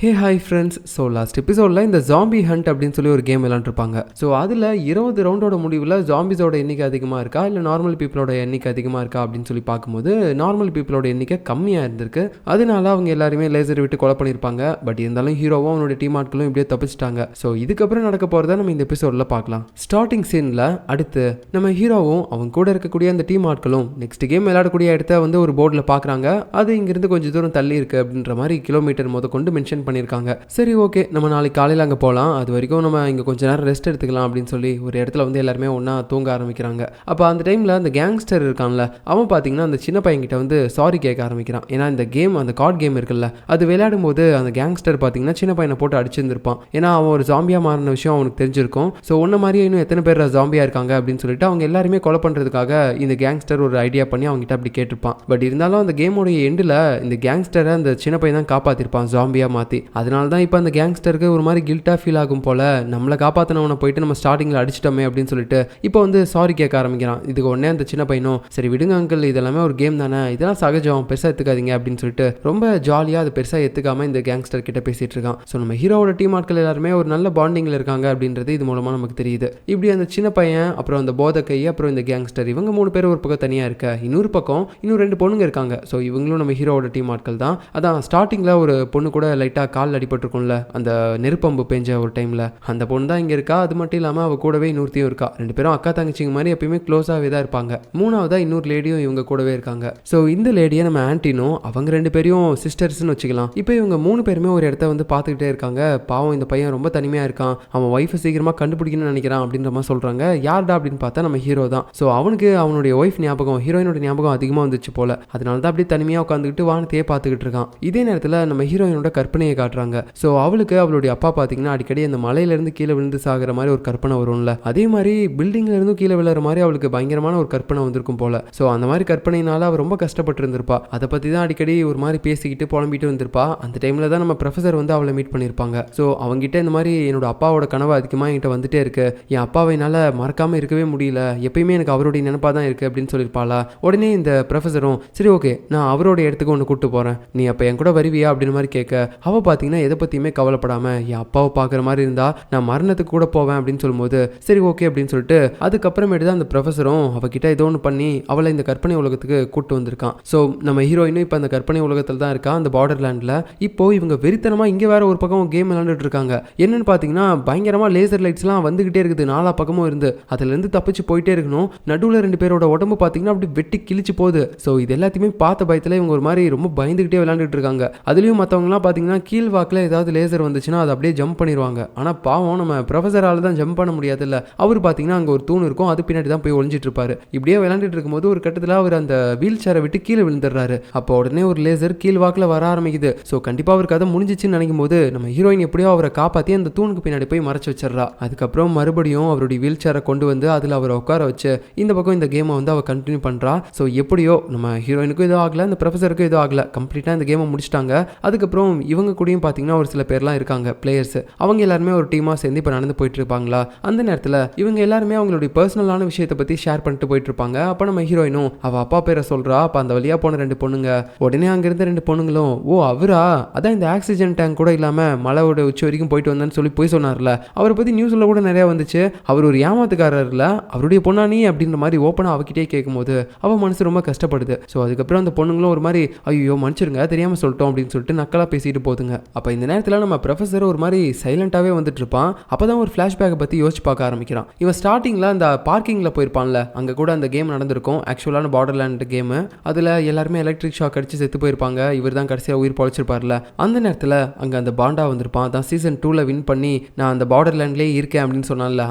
Hey hi friends. So last எபிசோடில் இந்த zombie hunt அப்படின்னு சொல்லி ஒரு கேம் விளாண்டுருப்பாங்க. ஸோ அதில் 20 ரவுண்டோட முடிவில் ஜாம்பிஸோட எண்ணிக்கை அதிகமாக இருக்கா இல்லை நார்மல் பீப்புளோட எண்ணிக்கை அதிகமாக இருக்கா அப்படின்னு சொல்லி பார்க்கும்போது நார்மல் பீப்புளோட எண்ணிக்கை கம்மியாக இருந்திருக்கு. அதனால அவங்க எல்லாருமே லேசர் விட்டு கொலை பண்ணியிருப்பாங்க. பட் இருந்தாலும் ஹீரோவும் அவனோட டீம் ஆட்களும் இப்படியே தப்பிச்சிட்டாங்க. ஸோ இதுக்கப்புறம் நடக்க போகிறத நம்ம இந்த எபிசோடில் பார்க்கலாம். ஸ்டார்டிங் சீனில் அடுத்து நம்ம ஹீரோவும் அவங்க கூட இருக்கக்கூடிய அந்த டீம் ஆட்களும் நெக்ஸ்ட் கேம் விளையாடக்கூடிய இடத்த வந்து ஒரு போர்டில் பார்க்குறாங்க. அது இங்கிருந்து கொஞ்சம் தூரம் தள்ளி இருக்குது அப்படின்ற மாதிரி கிலோமீட்டர் முத கொண்டு மென்ஷன் பண்ணியிருக்காங்க. சரி, ஓகே, நம்ம நாளைக்கு காலையில் அங்கே போகலாம், அது வரைக்கும் நம்ம இங்கே கொஞ்ச நேரம் ரெஸ்ட் எடுத்துக்கலாம் அப்படின்னு சொல்லி ஒரு இடத்துல வந்து எல்லாருமே ஒன்றா தூங்க ஆரம்பிக்கிறாங்க. அப்போ அந்த டைமில் அந்த கேங்ஸ்டர் இருக்கான்ல, அவன் பார்த்தீங்கன்னா அந்த சின்ன பையன்கிட்ட வந்து சாரி கேட்க ஆரம்பிக்கிறான். ஏன்னா இந்த கேம், அந்த கார்டு கேம் இருக்குல்ல, அது விளையாடும் போது அந்த கேங்ஸ்டர் பார்த்தீங்கன்னா சின்ன பையனை போட்டு அடிச்சிருந்திருப்பான். ஏன்னா அவன் ஒரு ஜாம்பியாக மாறின விஷயம் அவனுக்கு தெரிஞ்சிருக்கும். ஸோ ஒன்ன மாதிரியே இன்னும் எத்தனை பேர் ஜாம்பியாக இருக்காங்க அப்படின்னு சொல்லிட்டு அவங்க எல்லாருமே கொலை பண்ணுறதுக்காக இந்த கேங்ஸ்டர் ஒரு ஐடியா பண்ணி அவங்ககிட்ட அப்படி கேட்டிருப்பான். பட் இருந்தாலும் அந்த கேமோடைய எண்டில் இந்த கேங்ஸ்டரை அந்த சின்ன பையன் தான் காப்பாற்றிருப்பான் ஜாம்பியாக மாற்றி. அதனால தான் இப்போ அந்த கேங்ஸ்டருக்கு ஒரு மாதிரி கில்ட்டாக ஃபீல் ஆகும் போல், நம்மளை காப்பாற்றினவனை போயிட்டு நம்ம ஸ்டார்டிங்கில் அடிச்சிட்டோமே அப்படின்னு சொல்லிட்டு இப்போ வந்து சாரி கேட்க ஆரம்பிக்கிறான். இதுக்கு உடனே அந்த சின்ன பையனும் சரி விடுங்க அங்கிள், இதெல்லாமே ஒரு கேம் தானே, இதெல்லாம் சகஜம், பெருசாக எடுத்துக்காதீங்க அப்படின்னு சொல்லிட்டு ரொம்ப ஜாலியாக அது பெருசாக எடுத்துக்காம இந்த கேங்ஸ்டர் கிட்ட பேசிட்டு இருக்கான். ஸோ நம்ம ஹீரோவோட டீம் ஆட்கள் எல்லாருமே ஒரு நல்ல பாண்டிங்கில் இருக்காங்க அப்படின்றது இது மூலமாக நமக்கு தெரியுது. இப்படி அந்த சின்ன பையன், அப்புறம் அந்த போதக்கை, அப்புறம் இந்த கேங்ஸ்டர், இவங்க 3 பேர் ஒரு பக்கம் தனியாக இருக்க, இன்னொரு பக்கம் இன்னும் 2 பொண்ணுங்க இருக்காங்க. ஸோ இவங்களும் நம்ம ஹீரோவோட டீம் ஆட்கள் தான். அதான் ஸ்டார்டிங்கில் ஒரு பொண்ணு கூட லைட்டாக கால் அடிபட்டிருக்கும்ல, அந்த நெருப்பம்பு பெஞ்ச ஒரு டைமில், அந்த பொண்ணு தான் இங்கே இருக்கா. அது மட்டும் இல்லாமல் அவள் கூடவே இன்னொருத்தையும் இருக்கா. 2 பேரும் அக்கா தங்கச்சிங்க மாதிரி எப்பயுமே க்ளோஸாகவே தான் இருப்பாங்க. 3ஆவதாக இன்னொரு லேடியும் இவங்க கூடவே இருக்காங்க. ஸோ இந்த லேடியை நம்ம ஆன்டினோ, அவங்க 2 பேரையும் சிஸ்டர்ஸ்னு வச்சுக்கலாம். இப்போ இவங்க 3 பேருமே ஒரு இடத்த வந்து பார்த்துக்கிட்டே இருக்காங்க. பாவம் இந்த பையன் ரொம்ப தனிமையாக இருக்கான், அவன் ஒய்ஃபை சீக்கிரமாக கண்டுபிடிக்கணும்னு நினைக்கிறான் அப்படின்ற மாதிரி சொல்கிறாங்க. யார்டா அப்படின்னு பார்த்தா நம்ம ஹீரோ தான். ஸோ அவனுக்கு அவனுடைய ஒய்ஃப் ஞாபகம், ஹீரோயினோட ஞாபகம் அதிகமாக வந்துச்சு போல. அதனால தான் அப்படியே தனிமையாக உட்காந்துக்கிட்டு வானத்தையே பார்த்துக்கிட்டு இருக்கான். இதே நேரத்தில் நம்ம ஹீரோயினோட கற்பனையை காட்டுறாங்க. ஸோ அவளுக்கு அவளுடைய அப்பா பார்த்தீங்கன்னா அடிக்கடி அந்த மலையிலேருந்து கீழே விழுந்து சாகிற மாதிரி ஒரு கற்பனை வரும்ல, அதே மாதிரி பில்டிங்லேருந்து கீழே விழுற மாதிரி அவளுக்கு பயங்கரமான ஒரு கற்பனை வந்திருக்கும் போல. ஸோ அந்த மாதிரி கற்பனையினால அவள் ரொம்ப கஷ்டப்பட்டு இருந்திருப்பா. அதை பற்றி தான் அடிக்கடி ஒரு மாதிரி பேசிக்கிட்டு புலம்பிட்டு வந்திருப்பா. அந்த டைமில் தான் நம்ம ப்ரொஃபஸர் வந்து அவளை மீட் பண்ணியிருப்பாங்க. ஸோ அவங்ககிட்ட இந்த மாதிரி என்னோட அப்பாவோட கனவு அதிகமாக என்கிட்ட வந்துட்டே இருக்கு, என் அப்பாவை என்னால் மறக்காமல் இருக்கவே முடியல, எப்பயுமே எனக்கு அவருடைய நினைப்பாக தான் இருக்குது அப்படின்னு சொல்லியிருப்பாளா. உடனே இந்த ப்ரொஃபஸரும் சரி ஓகே, நான் அவரோட இடத்துக்கு ஒன்று கூப்பிட்டு போகிறேன், நீ அப்போ என் கூட வருவியா அப்படின்னு மாதிரி கேட்க, அவள் பார்த்தீங்கன்னா எதை பற்றியுமே கவலைப்படாமல் என் அப்பாவை பார்க்குற மாதிரி இருந்தால் நான் மரணத்துக்கு கூட போவேன் அப்படின்னு சொல்லும்போது சரி ஓகே அப்படின்னு சொல்லிட்டு அதுக்கப்புறமேட்டு தான் அந்த ப்ரொஃபஸரும் அவகிட்ட ஏதோ ஒன்று பண்ணி அவளை இந்த கற்பனை உலகத்துக்கு கூப்பிட்டு வந்திருக்கான். ஸோ நம்ம ஹீரோயினும் இப்போ அந்த கற்பனை உலகத்தில் தான் இருக்கா, அந்த பார்டர் லேண்டில். இப்போ இவங்க வெறித்தனமாக இங்கே வேற ஒரு பக்கம் கேம் விளையாண்டுட்டு இருக்காங்க. என்னன்னு பார்த்தீங்கன்னா பயங்கரமாக லேசர் லைட்ஸ்லாம் வந்துகிட்டே இருக்குது, 4 பக்கமும் இருந்து அதுலேருந்து தப்பிச்சு போயிட்டே இருக்கணும். நடுவில் 2 பேரோட உடம்பு பார்த்தீங்கன்னா அப்படி வெட்டி கிழிச்சு போகுது. ஸோ இது எல்லாத்தையுமே பார்த்த பயத்தில் இவங்க ஒரு மாதிரி ரொம்ப பயந்துகிட்டே விளையாண்டுட்டு இருக்காங்க. அதுலேயும் மற்றவங்கலாம் பார்த்தீங்கன்னா கீழ் வாக்கில் ஏதாவது லேசர் வந்துச்சுன்னா அதை அப்படியே ஜம்ப் பண்ணிடுவாங்க. ஆனால் பாவம் நம்ம ப்ரொஃபஸரால் தான் ஜம்ப் பண்ண முடியாதுல்ல. அவர் பார்த்தீங்கன்னா அங்கே ஒரு தூண் இருக்கும், அது பின்னாடி தான் போய் ஒளிஞ்சிட்டு இருப்பாரு. இப்படியே விளையாண்டுட்டு இருக்கும்போது ஒரு கட்டத்தில் அவர் அந்த வீல் சேரை விட்டு கீழே விழுந்துடுறாரு. அப்போ உடனே ஒரு லேசர் கீழ் வாக்கில் வர ஆரம்பிக்குது. ஸோ கண்டிப்பாக அவருக்கு அதை முடிஞ்சிச்சுன்னு நினைக்கும் போது நம்ம ஹீரோயின் எப்படியோ அவரை காப்பாற்றி அந்த தூணுக்கு பின்னாடி போய் மறைச்சு வச்சிடறா. அதுக்கப்புறம் மறுபடியும் அவருடைய வீல் சேரை கொண்டு வந்து அதில் அவரை உட்கார வச்சு இந்த பக்கம் இந்த கேமை வந்து அவள் கண்டினியூ பண்ணுறா. ஸோ எப்படியோ நம்ம ஹீரோயினுக்கும் எதுவும் ஆகலை, இந்த ப்ரொஃபஸருக்கும் எதுவும் ஆகலை, கம்ப்ளீட்டாக இந்த கேமை முடிச்சிட்டாங்க. அதுக்கப்புறம் இவங்க கூடயும் பார்த்தீங்கன்னா ஒரு சில பேர்லாம் இருக்காங்க பிளேயர்ஸ். அவங்க எல்லாருமே ஒரு டீமாக சேர்ந்து இப்போ நடந்து போயிட்டு இருப்பாங்களா. அந்த நேரத்தில் இவங்க எல்லாருமே அவங்களுடைய பர்சனலான விஷயத்தை பற்றி ஷேர் பண்ணிட்டு போயிட்டு இருப்பாங்க. அப்போ நம்ம ஹீரோயினும் அவள் அப்பா பேரை சொல்கிறா. அப்போ அந்த வழியாக போன 2 பொண்ணுங்க உடனே அங்கேருந்து 2 பொண்ணுங்களும் ஓ அவரா, அதான் இந்த ஆக்சிஜன் டேங்க் கூட இல்லாமல் மலையோட உச்சி வரைக்கும் போயிட்டு வந்தேன்னு சொல்லி போய் சொன்னார்ல, அவரை பற்றி நியூஸில் கூட நிறையா வந்துச்சு, அவர் ஒரு ஏமாத்துக்காரர்ல, அவருடைய பொண்ணானி அப்படின்ற மாதிரி ஓப்பனாக அவகிட்டே கேட்கும்போது அவள் மனசு ரொம்ப கஷ்டப்படுது. ஸோ அதுக்கப்புறம் அந்த பொண்ணுங்களும் ஒரு மாதிரி ஐயோ மன்னிச்சிருங்க தெரியாமல் சொல்லிட்டோம் அப்படின்னு சொல்லிட்டு நக்கலாக பேசிட்டு போதுங்க. அப்போ இந்த நேரத்தில் நம்ம ப்ரொஃபஸர் ஒரு மாதிரி சைலண்டாகவே வந்துட்டு இருப்பான். அப்பதான் ஒரு ஃப்ளாஷ்பேக்கை பற்றி யோசிச்சு பார்க்க ஆரம்பிக்கிறான். இவன் ஸ்டார்டிங்கில் அந்த பார்க்கிங்கில் போயிருப்பான்ல, அங்கே கூட அந்த கேம் நடந்திருக்கும், ஆக்சுவலான பார்டர் லேண்ட் கேமு. அதில் எல்லாருமே எலக்ட்ரிக் ஷாக் அடிச்சு செத்து போயிருப்பாங்க. இவர் தான் கடைசியாக உயிர் பொழைச்சிருப்பார்ல. அந்த நேரத்தில் அங்கே அந்த பாண்டா வந்திருப்பான். தான் சீசன் 2ல் வின் பண்ணி நான் அந்த பார்டர் லேண்ட்லேயே இருக்கேன் அப்படின்னு சொன்னான்ல,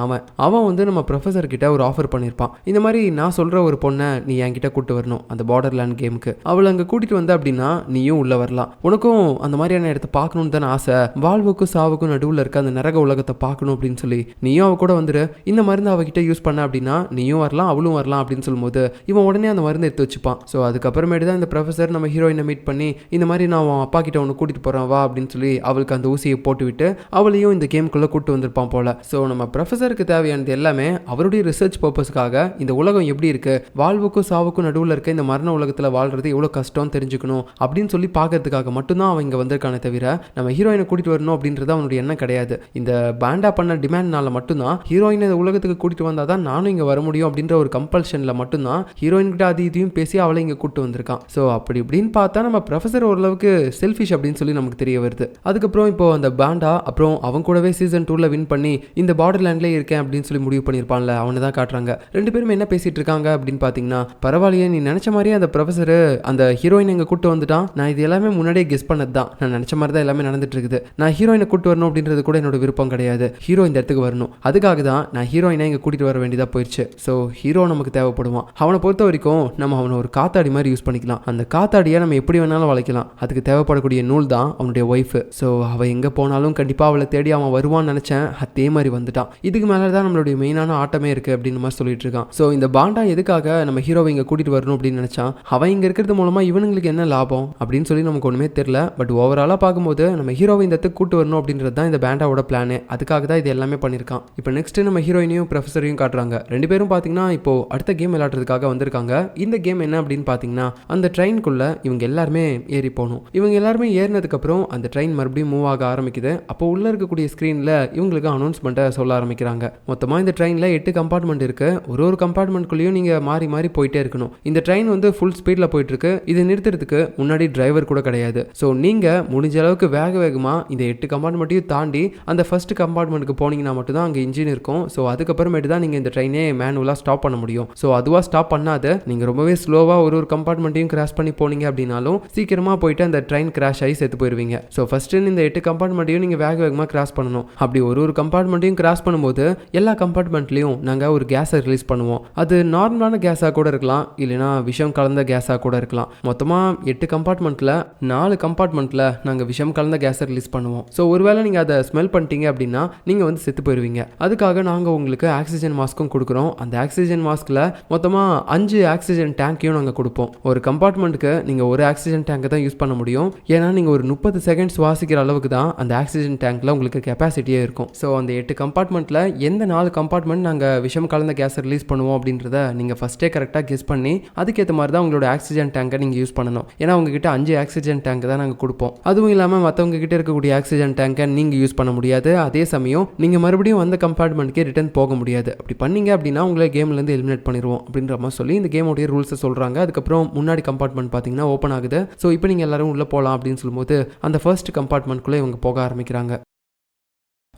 அவன் வந்து நம்ம ப்ரொஃபஸர் கிட்ட ஒரு ஆஃபர் பண்ணியிருப்பான். இந்த மாதிரி நான் சொல்கிற ஒரு பொண்ணை நீ என்கிட்ட கூப்பிட்டு வரணும் அந்த பார்டர் லேண்ட் கேமுக்கு, அவளை அங்கே கூட்டிகிட்டு வந்த அப்படின்னா நீயும் உள்ளே வரலாம், உனக்கும் அந்த மாதிரியான இடத்த பார்க்கணுன்னு தானே ஆசை, வாழ்வுக்கும் சாவுக்கும் நடுவில் இருக்க அந்த நரக உலகத்தை பார்க்கணும் அப்படின்னு சொல்லி நீயும் அவ கூட வந்துரு, இந்த மருந்து அவகிட்ட யூஸ் பண்ண அப்படின்னா நீயும் வரலாம் அவளும் வரலாம் அப்படின்னு சொல்லும்போது இவன் உடனே அந்த மருந்து எடுத்து வச்சுப்பான். ஸோ அதுக்கப்புறமேட்டு தான் இந்த ப்ரொஃபஸர் நம்ம ஹீரோயினை மீட் பண்ணி இந்த மாதிரி நான் அவன் அப்பா கிட்ட ஒன்று கூட்டிட்டு போறேன் வா அப்படின்னு சொல்லி அவளுக்கு அந்த ஊசியை போட்டுவிட்டு அவளையும் இந்த கேமுக்குள்ள கூட்டு வந்திருப்பான் போல. ஸோ நம்ம ப்ரொஃபஸருக்கு தேவையானது எல்லாமே அவருடைய ரிசர்ச் பர்பஸ்க்காக இந்த உலகம் எப்படி இருக்கு, வாழ்வுக்கும் சாவுக்கும் நடுவில் இருக்க இந்த மரண உலகத்தில் வாழ்றது எவ்வளோ கஷ்டம் தெரிஞ்சுக்கணும் அப்படின்னு சொல்லி பார்க்கறதுக்காக மட்டும்தான் அவன் இங்கே வந்திருக்கானே தவிர தவிர நம்ம ஹீரோயினை கூட்டிட்டு வரணும் அப்படின்றது அவனுடைய எண்ணம் கிடையாது. இந்த பேண்டா பண்ண டிமாண்ட்னால மட்டும்தான் ஹீரோயினை இந்த உலகத்துக்கு கூட்டிட்டு வந்தாதான் நானும் இங்க வர முடியும் அப்படின்ற ஒரு கம்பல்ஷன்ல மட்டும்தான் ஹீரோயின் கிட்ட அது இதையும் பேசி அவளை இங்க கூட்டு வந்திருக்கான். ஸோ அப்படி இப்படின்னு பார்த்தா நம்ம ப்ரொஃபசர் ஓரளவுக்கு செல்ஃபிஷ் அப்படின்னு சொல்லி நமக்கு தெரிய வருது. அதுக்கப்புறம் இப்போ அந்த பேண்டா அப்புறம் அவன் கூடவே சீசன் 2ல வின் பண்ணி இந்த பார்டர் லேண்ட்லேயே இருக்கேன் அப்படின்னு சொல்லி முடிவு பண்ணியிருப்பான்ல, அவனை தான் காட்டுறாங்க. ரெண்டு பேரும் என்ன பேசிட்டு இருக்காங்க அப்படின்னு பார்த்தீங்கன்னா, பரவாயில்லையே நீ நினைச்ச மாதிரியே அந்த ப்ரொஃபசர் அந்த ஹீரோயின் எங்க கூட்டு வந்துட்டான். நான் இது எல்லாமே முன்னாடியே கெஸ் பண்ணது தான். நான் நினைச்ச மாதிரி தான் எல்லாமே நடந்துட்டு இருக்குது. நான் ஹீரோயினை கூட்டு வரணும் அப்படின்றது கூட என்னோட விருப்பம் கிடையாது. ஹீரோ இந்த இடத்துக்கு வரணும். அதுக்காக தான் நான் ஹீரோயினை இங்க கூட்டிட்டு வர வேண்டியதா போயிடுச்சு. ஸோ ஹீரோ நமக்கு தேவைப்படுவான். அவனை பொறுத்த வரைக்கும் நம்ம அவனை ஒரு காத்தாடி மாதிரி யூஸ் பண்ணிக்கலாம். அந்த காத்தாடியை நம்ம எப்படி வேணாலும் வளைக்கலாம். அதுக்கு தேவைப்படக்கூடிய நூல் தான் அவனுடைய ஒய்ஃபு. ஸோ அவள் எங்கே போனாலும் கண்டிப்பாக அவளை தேடி அவன் வருவான்னு நினச்சேன். அதே மாதிரி வந்துட்டான். இதுக்கு மேலே தான் நம்மளுடைய மெயினான ஆட்டமே இருக்குது அப்படின்னு மாதிரி சொல்லிட்டு இருக்கான். ஸோ இந்த பாண்டா எதுக்காக நம்ம ஹீரோவை இங்கே கூட்டிகிட்டு வரணும் அப்படின்னு நினச்சான். அவன் இங்கே இருக்கிறது மூலமாக இவனுங்களுக்கு என்ன லாபம் அப்படின்னு சொல்லி நமக்கு ஒன்றுமே தெரியல. பட் ஓவராலாக பார்க்கும்போது நம்ம ஹீரோவை இந்த இடத்துக்கு கூட்டு வரணும் அப்படின்றது தான் இந்த பேண்டாவோட பிளானே. அதுக்காக தான் இது எல்லாமே பண்ணியிருக்கான். இப்போ நெக்ஸ்ட் நம்ம ஹீரோயினையும் ப்ரொஃபஸரையும் காட்டுறாங்க. ரெண்டு பேரும் பார்த்தீங்கன்னா இப்போ அடுத்த கேம் விளையாடுறதுக்காக வந்திருக்காங்க. இந்த கேம் என்ன அப்படின்னு பார்த்தீங்கன்னா, அந்த ட்ரெயின்குள்ள இவங்க எல்லாருமே ஏறி போகணும். இவங்க எல்லாருமே ஏறினதுக்கப்புறம் அந்த ட்ரெயின் மறுபடியும் மூவ் ஆக ஆரம்பிக்குது. அப்போ உள்ள இருக்கக்கூடிய ஸ்க்ரீனில் இவங்களுக்கு அனௌன்ஸ்மெண்ட்டை சொல்ல ஆரம்பிக்கிறாங்க. மொத்தமாக இந்த ட்ரெயினில் 8 கம்பார்ட்மெண்ட் இருக்கு. ஒரு கம்பார்ட்மெண்ட்குள்ளேயும் நீங்கள் மாறி மாறி போயிட்டே இருக்கணும். இந்த ட்ரெயின் வந்து ஃபுல் ஸ்பீடில் போயிட்டு இருக்கு. இதை நிறுத்துறதுக்கு முன்னாடி டிரைவர் கூட கிடையாது. ஸோ நீங்கள் முடிஞ்ச அளவுக்கு வேகமாக இந்த 8 கம்பார்ட்மெண்ட்டையும் தாண்டி அந்த ஃபர்ஸ்ட் கம்பார்ட்மெண்ட்டுக்கு போனீங்கன்னா மட்டும்தான் அங்கே இன்ஜின் இருக்கும். ஸோ அதுக்கப்புறமேட்டு தான் நீங்கள் இந்த ட்ரெயினே மேனுவலாக ஸ்டாப் பண்ண முடியும். ஸோ அதுவாக ஸ்டாப் பண்ணாத நீங்கள் ரொம்பவே ஸ்லோவாக ஒரு கம்பார்ட்மெண்ட்டையும் கிராஸ் பண்ணி போனீங்க அப்படின்னாலும் சீக்கிரமாக போயிட்டு அந்த ட்ரெயின் கிராஷ் ஆகி செத்து போயிருவீங்க. ஸோ ஃபர்ஸ்ட்டு இந்த 8 கம்பார்ட்மெண்ட்டையும் நீங்கள் வேகமாக கிராஸ் பண்ணணும். அப்படி ஒரு கம்பார்ட்மெண்ட்டையும் கிராஸ் பண்ணும்போது எல்லா கம்பார்ட்மெண்ட்லையும் நாங்கள் ஒரு கேஸை ரிலீஸ் பண்ணுவோம். அது நார்மலான கேஸாக கூட இருக்கலாம், இல்லைனா விஷம் கலந்த கேஸாக கூட இருக்கலாம். மொத்தமாக 8 கம்பார்ட்மெண்ட்டில் 4 கம்பார்ட்மெண்ட்டில் நாங்கள் விஷம் கலந்த கேஸை ரிலீஸ் பண்ணுவோம். ஸோ ஒருவேளை நீங்கள் அதை ஸ்மெல் பண்ணிட்டீங்க அப்படின்னா நீங்கள் வந்து செத்து போயிருவீங்க. அதுக்காக நாங்கள் உங்களுக்கு ஆக்சிஜன் மாஸ்க்கும் கொடுக்குறோம். அந்த ஆக்சிஜன் மாஸ்கில் மொத்தமாக 5 ஆக்சிஜன் டேங்க்கையும் நாங்கள் கொடுப்போம். ஒரு கம்பார்ட்மெண்ட்டுக்கு நீங்கள் ஒரு ஆக்சிஜன் டேங்கை தான் யூஸ் பண்ண முடியும். ஏன்னா நீங்கள் ஒரு 30 செகண்ட் சுவாசிக்கிற அளவுக்கு தான் அந்த ஆக்சிஜன் டேங்க்ல உங்களுக்கு கெப்பாசிட்டியே இருக்கும். ஸோ அந்த 8 கம்பார்ட்மெண்ட்டில் எந்த 4 கம்பார்ட்மெண்ட் நாங்கள் விஷம் கலந்த கேஸை ரிலீஸ் பண்ணுவோம் அப்படின்றத நீங்கள் ஃபஸ்ட்டே கரெக்டாக கெஸ் பண்ணி அதுக்கேற்ற மாதிரி தான் உங்களோட ஆக்சிஜன் டேங்கை நீங்கள் யூஸ் பண்ணணும். ஏன்னா உங்ககிட்ட 5 ஆக்சிஜன் டேங்க் தான் நாங்கள் கொடுப்போம். அதுவும் இல்லாமல் மற்றவங்க கிட்ட இருக்கக்கூடிய ஆக்சிஜன் டேங்கை நீங்கள் யூஸ் பண்ண முடியாது. அதே சமயம் நீங்கள் மறுபடியும் அந்த கம்பார்ட்மெண்ட்கே ரிட்டர்ன் போக முடியாது. அப்படி பண்ணீங்க அப்படின்னா உங்களை கேம்லேருந்து எலிமினேட் பண்ணிடுவோம் அப்படின்ற மாதிரி சொல்லி இந்த கேமோடைய ரூல்ஸை சொல்கிறாங்க. அதுக்கப்புறம் முன்னாடி கம்பார்ட்மெண்ட் பார்த்தீங்கன்னா ஓப்பன் ஆகுது. ஸோ இப்போ நீங்கள் எல்லாரும் உள்ளே போகலாம் அப்படின்னு சொல்லும்போது அந்த ஃபர்ஸ்ட் கம்பார்ட்மெண்ட்குள்ளே இவங்க போக ஆரம்பிக்கிறாங்க.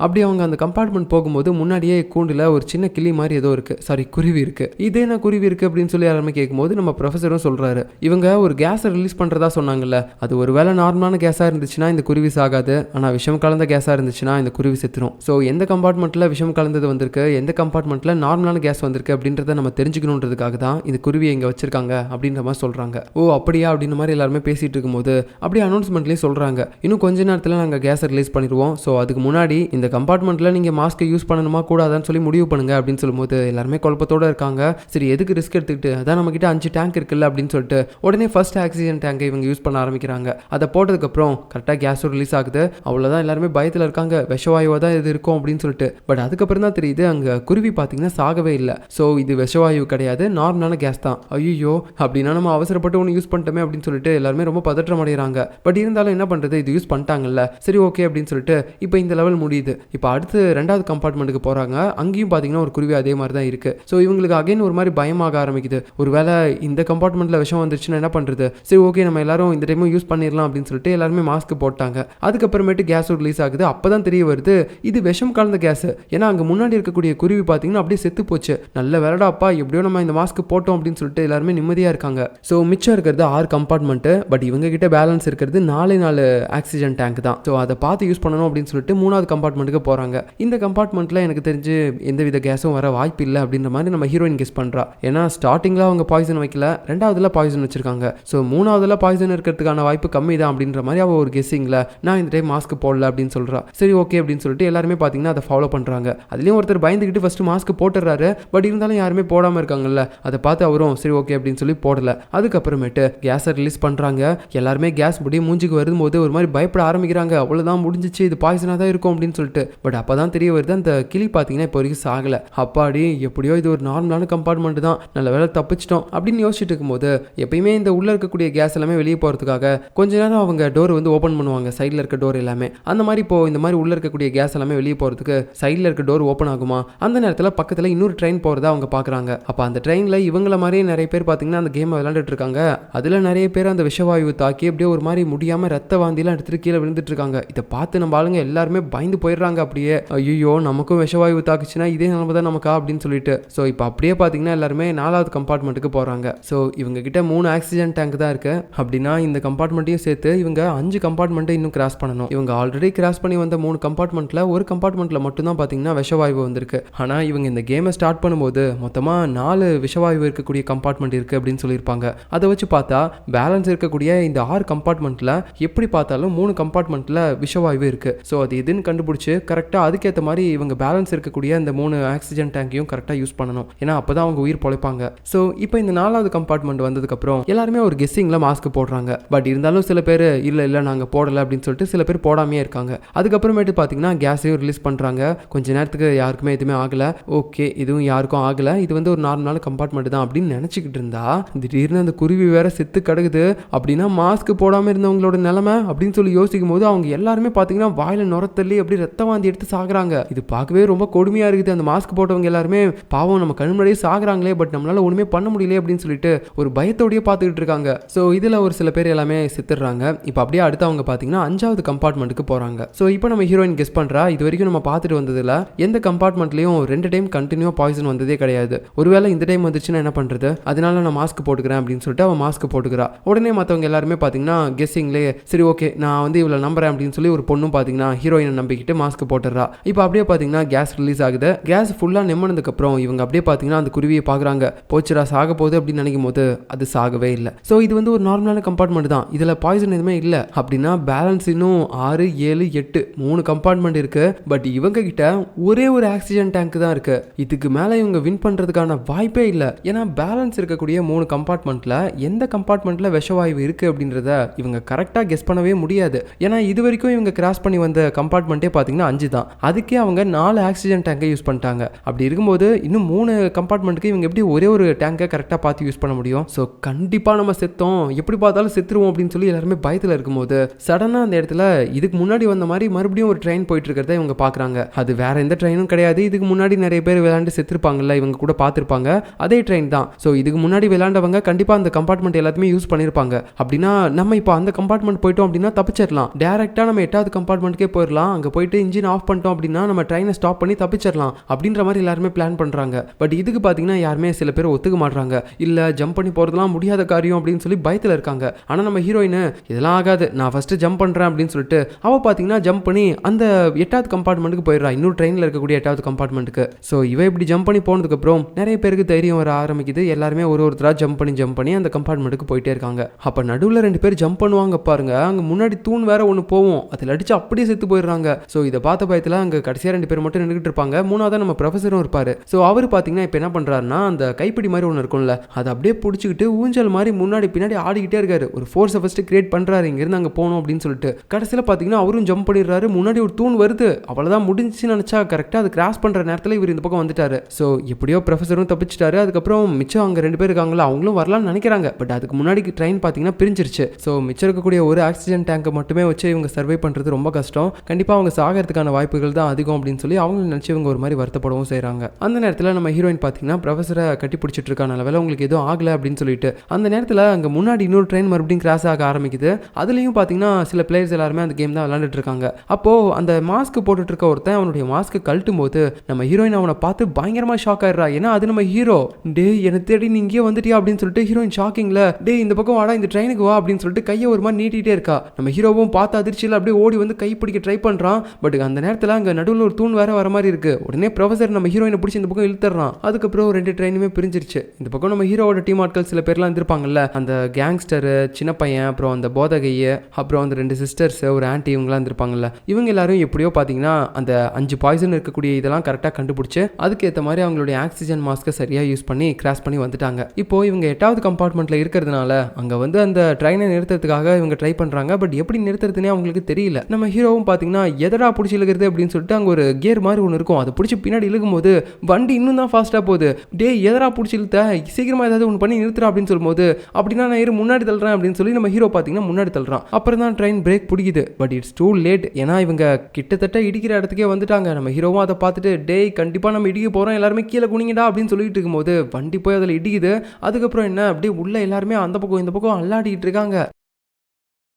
அப்படி அவங்க அந்த கம்பார்ட்மெண்ட் போகும்போது முன்னாடியே கூண்டில் ஒரு சின்ன கிளி மாதிரி ஏதோ இருக்குது, சாரி குருவி இருக்குது. இதே என்ன குருவி இருக்குது அப்படின்னு சொல்லி எல்லாருமே கேட்கும்போது நம்ம ப்ரொஃபஸரும் சொல்கிறாரு, இவங்க ஒரு கேஸை ரிலீஸ் பண்ணுறதா சொன்னாங்கல்ல, அது ஒரு வேளை நார்மலான கேஸாக இருந்துச்சுன்னா இந்த குருவி சாகாது, ஆனால் விஷம் கலந்த கேஸாக இருந்துச்சுன்னா இந்த குருவி செத்துரும். ஸோ எந்த கம்பார்ட்மெண்ட்டில் விஷம் கலந்தது வந்திருக்கு, எந்த கம்பார்ட்மெண்ட்டில் நார்மலான கேஸ் வந்திருக்கு அப்படின்றத நம்ம தெரிஞ்சுக்கணுன்றதுக்காக தான் இந்த குருவியை இங்கே வச்சிருக்காங்க அப்படின்ற மாதிரி சொல்கிறாங்க. ஓ அப்படியா அப்படின்ற மாதிரி எல்லாருமே பேசிகிட்டு இருக்கும்போது அப்படியே அனௌன்ஸ்மெண்ட்லேயும் சொல்கிறாங்க, இன்னும் கொஞ்ச நேரத்தில் நாங்கள் கேஸை ரிலீஸ் பண்ணிடுவோம். ஸோ அதுக்கு முன்னாடி இந்த கம்பார்ட்மெண்ட்டில் நீங்கள் மாஸ்க்கை யூஸ் பண்ணணுமா கூடாதான்னு சொல்லி முடிவு பண்ணுங்க அப்படின்னு சொல்லும்போது எல்லாருமே குழப்பத்தோடு இருக்காங்க. சரி எதுக்கு ரிஸ்க் எடுத்துக்கிட்டு, அதான் நம்மக்கிட்ட 5 டேங்க் இருக்குல்ல அப்படின்னு சொல்லிட்டு உடனே ஃபர்ஸ்ட் ஆக்சிஜன் டேங்கை இவங்க யூஸ் பண்ண ஆரம்பிக்கிறாங்க. அதை போட்டதுக்கப்புறம் கரெக்டாக கேஸும் ரிலீஸ் ஆகுது. அவ்வளோதான், எல்லாருமே பயத்தில் இருக்காங்க, விஷவாயுவாக தான் இது இருக்கும் அப்படின்னு சொல்லிட்டு. பட் அதுக்கப்புறம் தான் தெரியுது அங்கே குருவி பார்த்தீங்கன்னா சாகவே இல்லை. ஸோ இது விஷவாயு கிடையாது, நார்மலான கேஸ் தான். ஐயோ அப்படின்னா நம்ம அவசரப்பட்டு ஒன்று யூஸ் பண்ணிட்டோமே அப்படின்னு சொல்லிட்டு எல்லாருமே ரொம்ப பதற்றம் அடைகிறாங்க. பட் இருந்தாலும் என்ன பண்ணுறது, இது யூஸ் பண்ணிட்டாங்கல்ல, சரி ஓகே அப்படின்னு சொல்லிட்டு இப்போ இந்த லெவல் முடியுது. இப்போ அடுத்து 2வது கம்பார்ட்மெண்ட்டுக்கு போகிறாங்க. அங்கேயும் பார்த்தீங்கன்னா ஒரு குருவி அதே மாதிரி தான் இருக்குது. ஸோ இவங்களுக்கு அகைன் ஒரு மாதிரி பயமாக ஆரம்பிக்குது. ஒரு வேளை இந்த கம்பார்ட்மெண்ட்டில் விஷம் வந்துருச்சுன்னா என்ன பண்ணுறது, சரி ஓகே நம்ம எல்லாரும் இந்த டைமும் யூஸ் பண்ணிடலாம் அப்படின்னு சொல்லிட்டு எல்லாருமே மாஸ்க் போட்டாங்க. அதுக்கப்புறமேட்டு கேஸும் ரிலீஸ் ஆகுது. அப்போ தான் தெரிய வருது இது விஷம் கலந்த கேஸ். ஏன்னா அங்கே முன்னாடி இருக்கக்கூடிய குருவி பார்த்தீங்கன்னா அப்படியே செத்து போச்சு. நல்ல வேலைடாப்பா, எப்படியோ நம்ம இந்த மாஸ்க் போட்டோம் அப்படின்னு சொல்லிட்டு எல்லாருமே நிம்மதியாக இருக்காங்க. ஸோ மிச்சம் இருக்கிறது 6 கம்பார்ட்மெண்ட்டு. பட் இவங்க கிட்ட பேலன்ஸ் இருக்கிறது 4 ஆக்சிஜன் டேங்க் தான். ஸோ அதை பார்த்து யூஸ் பண்ணணும் அப்படின்னு சொல்லிட்டு 3வது கம்பார்ட்மெண்ட்டுக்கு போகிறாங்க. இந்த கம்பார்ட்மெண்ட்டில் எனக்கு தெரிஞ்சு எந்தவித கேஸும் வர வாய்ப்பு இல்லை அப்படின்ற மாதிரி நம்ம ஹீரோயின் கெஸ் பண்ணுறா. ஏன்னா ஸ்டார்டிங்கில் அவங்க பாய்சன் வைக்கல, 2வதுல பாய்சன் வச்சிருக்காங்க. ஸோ 3வதுல பாய்சன் இருக்கிறதுக்கான வாய்ப்பு கம்மி தான் அப்படின்ற மாதிரி அவள் ஒரு கெஸ்ஸிங்கில் நான் இந்த டைம் மாஸ்க் போடல அப்படின்னு சொல்கிறா. சரி ஓகே அப்படின்னு சொல்லிட்டு எல்லாருமே பார்த்தீங்கன்னா அதை ஃபாலோ பண்ணுறாங்க. அதுலேயும் ஒருத்தர் பயந்துக்கிட்டு ஃபஸ்ட்டு மாஸ்க் போட்டுறாரு. பட் இருந்தாலும் யாருமே போடாமல் இருக்காங்கல்ல, அதை பார்த்து அவரும் சரி ஓகே அப்படின்னு சொல்லி போடல. அதுக்கப்புறமேட்டு கேஸை ரிலீஸ் பண்ணுறாங்க. எல்லாருமே கேஸ் முடியும் மூஞ்சிக்கு வரும்போது ஒரு மாதிரி பயப்பட ஆரம்பிக்கிறாங்க. அவ்வளோதான் முடிஞ்சிச்சு, இது பாய்சனாக தான் இருக்கும் அப்படின்னு சொல்லிட்டு சொல்லிட்டு. பட் அப்பதான் தெரிய வருது அந்த கிளி பார்த்தீங்கன்னா இப்போ வரைக்கும் சாகல. அப்பாடி எப்படியோ இது ஒரு நார்மலான கம்பார்ட்மெண்ட் தான், நல்ல வேலை தப்பிச்சிட்டோம் அப்படின்னு யோசிச்சுட்டு இருக்கும்போது எப்பயுமே இந்த உள்ள இருக்கக்கூடிய கேஸ் எல்லாமே வெளியே போறதுக்காக கொஞ்ச நேரம் அவங்க டோர் வந்து ஓப்பன் பண்ணுவாங்க, சைடில் இருக்க டோர் எல்லாமே. அந்த மாதிரி இப்போ இந்த மாதிரி உள்ள இருக்கக்கூடிய கேஸ் எல்லாமே வெளியே போறதுக்கு சைடில் இருக்க டோர் ஓப்பன் ஆகுமா, அந்த நேரத்தில் பக்கத்தில் இன்னொரு ட்ரெயின் போறதா அவங்க பார்க்குறாங்க. அப்போ அந்த ட்ரெயினில் இவங்கள மாதிரியே நிறைய பேர் பார்த்தீங்கன்னா அந்த கேமை விளையாண்டுட்டு இருக்காங்க. அதில் நிறைய பேர் அந்த விஷவாயு தாக்கி அப்படியே ஒரு மாதிரி முடியாமல் ரத்த வாந்திலாம் எடுத்துட்டு கீழே விழுந்துட்டு இருக்காங்க. இதை பார்த்து நம்ம ஆளுங்க எல்லாருமே பயந்து போயிடுறாங்க. அப்படியே ஐயோ நமக்கும் விஷவாயு தாக்குச்சுன்னா இதே நிலைமை தான் நமக்கா அப்படின்னு சொல்லிட்டு. ஸோ இப்போ அப்படியே பார்த்தீங்கன்னா எல்லாருமே 4வது கம்பார்ட்மெண்ட்டுக்கு போகிறாங்க. ஸோ இவங்க கிட்ட 3 ஆக்சிஜன் டேங்க் தான் இருக்கு. அப்படின்னா இந்த கம்பார்ட்மெண்ட்டையும் சேர்த்து இவங்க 5 கம்பார்ட்மெண்ட்டை இன்னும் கிராஸ் பண்ணணும். இவங்க ஆல்ரெடி கிராஸ் பண்ணி வந்த 3 கம்பார்ட்மெண்ட்டில் ஒரு கம்பார்ட்மெண்ட்டில் மட்டும்தான் பார்த்தீங்கன்னா விஷவாயு வந்திருக்கு. ஆனால் இவங்க இந்த கேமை ஸ்டார்ட் பண்ணும்போது மொத்தமாக 4 விஷவாயு இருக்கக்கூடிய கம்பார்ட்மெண்ட் இருக்குது அப்படின்னு சொல்லியிருப்பாங்க. அதை வச்சு பார்த்தா பேலன்ஸ் இருக்கக்கூடிய இந்த 6 கம்பார்ட்மெண்ட்டில் எப்படி பார்த்தாலும் 3 கம்பார்ட்மெண்ட்டில் விஷவாயு இருக்குது. ஸோ அது எதுன்னு கண்டுபிடிச்சி கரெக்டாக அதுக்கேற்ற மாதிரி இவங்க பேலன்ஸ் இருக்கக்கூடிய அந்த 3 ஆக்சிஜன் டேங்கையும் கரெக்டாக யூஸ் பண்ணணும். ஏன்னா அப்போ தான் அவங்க உயிர் பொழைப்பாங்க. ஸோ இப்போ இந்த 4வது கம்பார்ட்மெண்ட் வந்ததுக்கப்புறம் எல்லாருமே ஒரு கெஸ்ஸிங்கில் மாஸ்க் போடுறாங்க. பட் இருந்தாலும் சில பேர் இல்லை நாங்கள் போடலை அப்படின்னு சொல்லிட்டு சில பேர் போடாமே இருக்காங்க. அதுக்கப்புறமேட்டு பார்த்தீங்கன்னா கேஸையும் ரிலீஸ் பண்ணுறாங்க. கொஞ்ச நேரத்துக்கு யாருக்குமே எதுவுமே ஆகலை. ஓகே இதுவும் யாருக்கும் ஆகலை, இது வந்து ஒரு நார்மலான கம்பார்ட்மெண்ட் தான் அப்படின்னு நினச்சிக்கிட்டு இருந்தா திடீர்னு அந்த குருவி வேற செத்து கிடக்குது. அப்படின்னா மாஸ்க் போடாமல் இருந்தவங்களோட நிலைமை அப்படின்னு சொல்லி யோசிக்கும் போது அவங்க எல்லாருமே பார்த்தீங்கன்னா வாயில நுரத்தள்ளி அப்படி ரத்த வாந்தி எடுத்து சாகுறாங்க. இது பார்க்கவே ரொம்ப கொடுமையாக இருக்குது. அந்த மாஸ்க் போட்டவங்க எல்லாருமே பாவம் நம்ம கண் முன்னாடியே சாகுறாங்களே, பட் நம்மளால ஒன்றுமே பண்ண முடியல அப்படின்னு சொல்லிட்டு ஒரு பயத்தோடய பார்த்துக்கிட்டு இருக்காங்க. ஸோ இதில் ஒரு சில பேர் எல்லாமே செத்துடுறாங்க. இப்போ அப்படியே அடுத்து அவங்க பார்த்தீங்கன்னா 5வது கம்பார்ட்மெண்ட்டுக்கு போகிறாங்க. ஸோ இப்போ நம்ம ஹீரோயின் கெஸ் பண்ணுறா, இது வரைக்கும் நம்ம பார்த்துட்டு வந்ததில் எந்த கம்பார்ட்மெண்ட்லையும் 2 டைம் கண்டினியூ பாய்சன் வந்ததே கிடையாது. ஒருவேளை இந்த டைம் வந்துச்சுன்னா என்ன பண்ணுறது, அதனால நான் மாஸ்க் போட்டுக்கிறேன் அப்படின்னு சொல்லிட்டு அவன் மாஸ்க் போட்டுக்கிறா. உடனே மற்றவங்க எல்லாருமே பார்த்தீங்கன்னா கெஸ்ஸிங்லேயே சரி ஓகே நான் வந்து இவ்வளோ நம்புறேன் அப்படின்னு சொல்லி ஒரு பொண்ணும் பார்த்தீங்கன்னா ஹீரோயினை நம்பிக்கிட்டு மாஸ்க் போட்டுடுறா. இப்போ அப்படியே பார்த்தீங்கன்னா கேஸ் ரிலீஸ் ஆகுது. கேஸ் ஃபுல்லாக நெம்மனதுக்கப்புறம் இவங்க அப்படியே பார்த்தீங்கன்னா அந்த குருவியை பார்க்குறாங்க. போச்சுரா சாக போகுது அப்படின்னு நினைக்கும் போது அது சாகவே இல்லை. ஸோ இது வந்து ஒரு நார்மலான கம்பார்ட்மெண்ட் தான், இதில் பாய்சன் எதுவுமே இல்லை. அப்படின்னா பேலன்ஸ் இன்னும் 6, 7, 8 3 கம்பார்ட்மெண்ட் இருக்கு. பட் இவங்க கிட்ட ஒரே ஒரு ஆக்சிஜன் டேங்க் தான் இருக்கு. இதுக்கு மேலே இவங்க வின் பண்ணுறதுக்கான வாய்ப்பே இல்லை. ஏன்னா பேலன்ஸ் இருக்கக்கூடிய 3 கம்பார்ட்மெண்ட்டில் எந்த கம்பார்ட்மெண்ட்டில் விஷவாயு இருக்குது அப்படின்றத இவங்க கரெக்டாக கெஸ் பண்ணவே முடியாது. ஏன்னா இது வரைக்கும் இவங்க கிராஸ் பண்ணி வந்த கம்பார்ட்மெண்ட்டே பார்த்தீங்கன்னா 5 தான். அதுக்கே அவங்க 4 ஆக்சிஜன் டேங்கை யூஸ் பண்ணிட்டாங்க. அப்படி இருக்கும்போது இன்னும் 3 கம்பார்ட்மெண்ட்டுக்கு இவங்க எப்படி ஒரே ஒரு டேங்கை கரெக்டாக பார்த்து யூஸ் பண்ண முடியும்? ஸோ கண்டிப்பாக நம்ம செத்தோம், எப்படி பார்த்தாலும் செத்துருவோம் அப்படின்னு சொல்லி எல்லாருமே பயத்தில் இருக்கும்போது சடனாக அந்த இடத்துல இதுக்கு முன்னாடி வந்த மாதிரி மறுபடியும் ஒரு ட்ரெயின் போயிட்டு இருக்கிறத இவங்க பார்க்குறாங்க. அது வேற எந்த ட்ரெயினும் கிடையாது, இதுக்கு முன்னாடி நிறைய பேர் விளையாண்டு செத்துருப்பாங்கல்ல, இவங்க கூட பார்த்துருப்பாங்க, அதே ட்ரெயின் தான். ஸோ இதுக்கு முன்னாடி விளையாண்டவங்க கண்டிப்பாக அந்த கம்பார்ட்மெண்ட் எல்லாத்தையுமே யூஸ் பண்ணியிருப்பாங்க. அப்படின்னா நம்ம இப்போ அந்த கம்பார்ட்மெண்ட் போயிட்டோம் அப்படின்னா தப்பிச்சிடலாம். டேரெக்டாக நம்ம 8வது கம்பார்ட்மெண்ட்டுக்கே போயிடலாம். அங்கே போயிட்டு இன்ஜின் ஆஃப் பண்ணிட்டோம் அப்படின்னா நம்ம ட்ரெயினை ஸ்டாப் பண்ணி தப்பிச்சிடலாம் அப்படின்ற மாதிரி எல்லாருமே பிளான் பண்ணுறாங்க. பட் இதுக்கு பார்த்தீங்கன்னா யாருமே சில பேர் ஒத்துக்க மாட்டாங்க. இல்லை ஜம்ப் பண்ணி போகிறதுலாம் முடியாத காரியம் அப்படின்னு சொல்லி பயத்தில் இருக்காங்க. ஆனால் நம்ம ஹீரோயின் இதெல்லாம் ஆகாது, நான் ஃபஸ்ட்டு ஜம்ப் பண்ணுறேன் அப்படின்னு சொல்லிட்டு அவள் பார்த்தீங்கன்னா ஜம்ப் பண்ணி அந்த 8வது கம்பார்ட்மெண்ட்டுக்கு போயிடுறா, இன்னொரு ட்ரெயினில் இருக்கக்கூடிய 8வது கம்பார்ட்மெண்ட்டுக்கு. ஸோ இவ இப்படி ஜம்ப் பண்ணி போனதுக்கப்புறம் நிறைய பேருக்கு தைரியம் வர ஆரம்பிக்குது. எல்லாருமே ஒருத்தராக ஜம்ப் பண்ணி அந்த கம்பார்ட்மெண்ட்டுக்கு போயிட்டே இருக்காங்க. அப்போ நடுவில் 2 பேர் ஜம்ப் பண்ணுவாங்க பாருங்க, அங்கே முன்னாடி தூண் வேற ஒன்று போவோம், அதில் அடிச்சு அப்படியே செத்து போயிடுறாங்க. ஸோ இதை பார்த்த பயத்தில் அங்கே கடைசியாக 2 பேர் மட்டும் நின்றுட்டு இருப்பாங்க. 3வது நம்ம ப்ரொஃபஸரும் இருப்பார். ஸோ அவர் பார்த்தீங்கன்னா இப்போ என்ன பண்ணுறாருன்னா அந்த கைப்பிடி மாதிரி ஒன்று இருக்கும்ல, அதை அப்படியே பிடிச்சிக்கிட்டு ஊஞ்சல் மாதிரி முன்னாடி பின்னாடி ஆடிக்கிட்டே இருக்காரு. ஒரு ஃபோர்ஸை ஃபஸ்ட்டு கிரியேட் பண்ணுறாரு, இங்கேருந்து அங்கே போகணும் அப்படின்னு சொல்லிட்டு. கடைசியில் பார்த்தீங்கன்னா அவரும் ஜம்ப் பண்ணிடுறாரு. முன்னாடி ஒரு தூண் வருது, அவ்வளோதான் முடிஞ்சுன்னு நினச்சா கரெக்டாக அது கிராஸ் பண்ணுற நேரத்தில் இவர் இந்த பக்கம் வந்துட்டாரு. ஸோ எப்படியோ ப்ரொஃபஸரும் தப்பிச்சிட்டாரு. அதுக்கப்புறம் மிச்சம் அங்கே 2 பேர் இருக்காங்களா, அவங்களும் வரலாம்னு நினைக்கிறாங்க. பட் அதுக்கு முன்னாடி ட்ரெயின் பார்த்தீங்கன்னா பிரிஞ்சிருச்சு. ஸோ மிச்சம் இருக்கக்கூடிய ஒரு ஆக்சிஜன் டேங்கை மட்டுமே வச்சு இவங்க சர்வை பண்ணுறது ரொம்ப கஷ்டம். கண்டிப்பாக அவங்க சாகிறதுக்கான வாய்ப்புகள் தான் அதிகம் அப்படின்னு சொல்லி அவங்க நினச்சி இவங்க ஒரு மாதிரி வருத்தப்படவும் செய்கிறாங்க. அந்த நேரத்தில் நம்ம ஹீரோயின் பார்த்தீங்கன்னா ப்ரொஃபஸரை கட்டி பிடிச்சிட்டு இருக்கான லெவலில் உங்களுக்கு எதுவும் ஆகலை அப்படின்னு சொல்லிட்டு அந்த நேரத்தில் அங்கே முன்னாடி இன்னொரு ட்ரெயின் மறுபடியும் கிராஸ் ஆக ஆரம்பிக்குது. அதுலேயும் பார்த்தீங்கன்னா சில பிளேயர்ஸ் எல்லாருமே அந்த கேம் தான் விளையாண்டுட்டு இருக்காங்க. அப்போது அந்த மாஸ்க் போட்டுட்டு இருக்க ஒருத்தன் அவனுடைய மாஸ்க்கு கழட்டும் போது நம்ம ஹீரோயின் அவனை பார்த்து பயங்கரமாக ஷாக் ஆயிடுறா. ஏன்னா அது நம்ம ஹீரோ. டே என்னை தேடி நீ இங்கே வந்துட்டியா அப்படின்னு சொல்லிட்டு ஹீரோயின் ஷாக்கிங்ல டே இந்த பக்கம் வாடா, இந்த ட்ரெயினுக்கு வா அப்படின்னு சொல்லிட்டு கையை ஒரு மாதிரி நீட்டிகிட்டே இருக்கா. நம்ம ஹீரோவும் பார்த்து அதிர்ச்சியில் அப்படியே ஓடி வந்து கை பிடிக்க ட்ரை பண்ணுறான். பட் அந்த நேரத்தில் அங்கே நடுவில் ஒரு தூண் வேற வர மாதிரி இருக்கு. உடனே ப்ரொஃபஸர் நம்ம ஹீரோயினை பிடிச்சி இந்த பக்கம் இழுத்துறான். அதுக்கப்புறம் 2 ட்ரெயினுமே பிரிஞ்சிருச்சு. இந்த பக்கம் நம்ம ஹீரோவோட டீம் ஆட்கள் சில பேர்லாம் இருந்திருப்பாங்கல்ல, அந்த கேங்ஸ்டரு, சின்ன பையன், அப்புறம் அந்த போதகையை, அப்புறம் அந்த 2 சிஸ்டர்ஸ், ஒரு ஆன்ட்டி, இவங்களாம் இருந்திருப்பாங்கல்ல. இவங்க எல்லாரும் எப்படியோ பார்த்தீங்கன்னா அந்த 5 பாய்சன் இருக்கக்கூடிய இதெல்லாம் கரெக்டாக கண்டுபிடிச்சு அதுக்கேற்ற மாதிரி அவங்களுடைய ஆக்சிஜன் மாஸ்க்கை சரியாக யூஸ் பண்ணி கிராஸ் பண்ணி வந்துட்டாங்க. இப்போ இவங்க 8வது கம்பார்ட்மெண்ட்டில் இருக்கிறதுனால அங்கே வந்து அந்த ட்ரெயினை நிறுத்துறதுக்காக இவங்க ட்ரை பண்ணுறாங்க. பட் எப்படி நிறுத்துறதுனே அவங்களுக்கு தெரியல. நம்ம ஹீரோவும் பார்த்தீங்கன்னா எதடா பிடிச்சி இழுக்கிறது அப்படின்னு சொல்லிட்டு அங்கே ஒரு கியர் மாதிரி ஒன்று இருக்கும். அதை பிடிச்சி பின்னாடி இழுக்கும்போது வண்டி இன்னும் தான் ஃபாஸ்ட்டாக போகுது. டே எதரா பிடிச்சி இழுத்த, சீக்கிரமாக ஏதாவது ஒன்று பண்ணி நிறுத்துறா அப்படின்னு சொல்லும்போது, அப்படின்னா நான் முன்னாடி தள்ளுறேன் அப்படின்னு சொல்லி நம்ம ஹீரோ பார்த்தீங்கன்னா முன்னாடி தள்ளுறான். அப்புறம் தான் ட்ரெயின் பிரேக் பிடிக்குது. But it's too late. ஏன்னா இவங்க கிட்டத்தட்ட இடிக்கிற இடத்துக்கே வந்துட்டாங்க. நம்ம ஹீரோவும் அதை பார்த்துட்டு டே கண்டிப்பாக நம்ம இடிக்க போகிறோம், எல்லாருமே கீழே குனிங்கடா அப்படின்னு சொல்லிட்டு இருக்கும்போது வண்டி போய் அதில் இடிக்குது. அதுக்கப்புறம் என்ன அப்படியே உள்ள எல்லாருமே அந்த பக்கம் இந்த பக்கம் அல்லாடிட்டு இருக்காங்க.